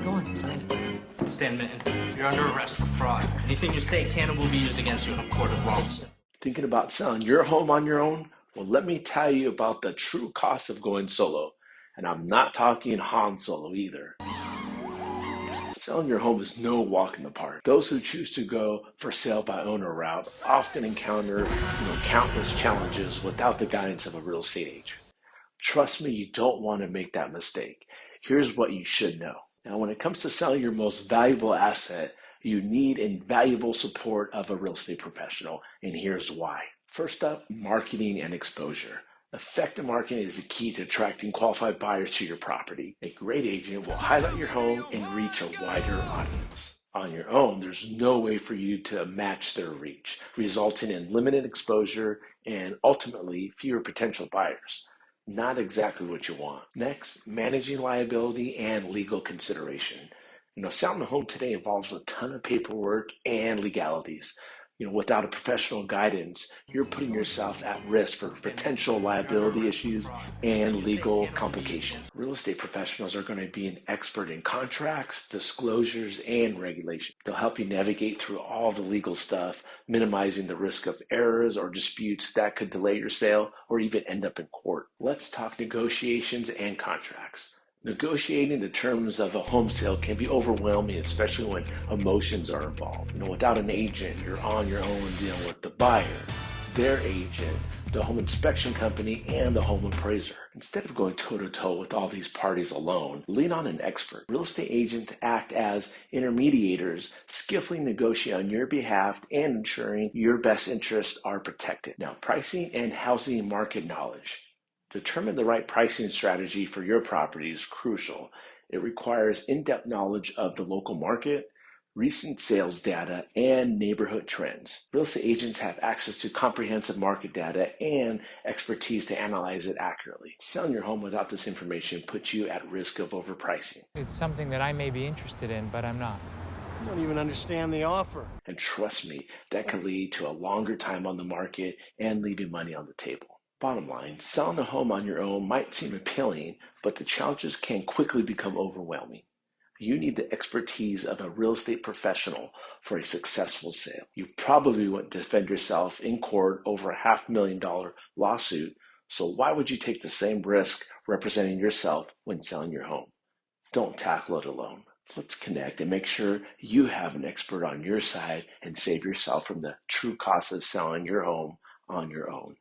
Go on, sign it. Stan Minton, you're under arrest for fraud. Anything you say can and will be used against you in a court of law. Thinking about selling your home on your own? Well, let me tell you about the true cost of going solo. And I'm not talking Han Solo either. Selling your home is no walk in the park. Those who choose to go for sale by owner route often encounter countless challenges without the guidance of a real estate agent. Trust me, you don't want to make that mistake. Here's what you should know. Now, when it comes to selling your most valuable asset, you need invaluable support of a real estate professional, and here's why. First up, marketing and exposure. Effective marketing is the key to attracting qualified buyers to your property. A great agent will highlight your home and reach a wider audience. On your own, there's no way for you to match their reach, resulting in limited exposure and ultimately fewer potential buyers. Not exactly what you want. Next, managing liability and legal consideration. Selling a home today involves a ton of paperwork and legalities. Without a professional guidance, you're putting yourself at risk for potential liability issues and legal complications. Real estate professionals are going to be an expert in contracts, disclosures, and regulation. They'll help you navigate through all the legal stuff, minimizing the risk of errors or disputes that could delay your sale or even end up in court. Let's talk negotiations and contracts. Negotiating the terms of a home sale can be overwhelming, especially when emotions are involved. Without an agent, you're on your own dealing with the buyer, their agent, the home inspection company, and the home appraiser. Instead of going toe-to-toe with all these parties alone, lean on an expert. Real estate agents act as intermediators, skillfully negotiate on your behalf and ensuring your best interests are protected. Now, pricing and housing market knowledge. Determine the right pricing strategy for your property is crucial. It requires in-depth knowledge of the local market, recent sales data, and neighborhood trends. Real estate agents have access to comprehensive market data and expertise to analyze it accurately. Selling your home without this information puts you at risk of overpricing. It's something that I may be interested in, but I'm not. You don't even understand the offer. And trust me, that can lead to a longer time on the market and leaving money on the table. Bottom line, selling a home on your own might seem appealing, but the challenges can quickly become overwhelming. You need the expertise of a real estate professional for a successful sale. You probably won't defend yourself in court over a $500,000 lawsuit, so why would you take the same risk representing yourself when selling your home? Don't tackle it alone. Let's connect and make sure you have an expert on your side and save yourself from the true cost of selling your home on your own.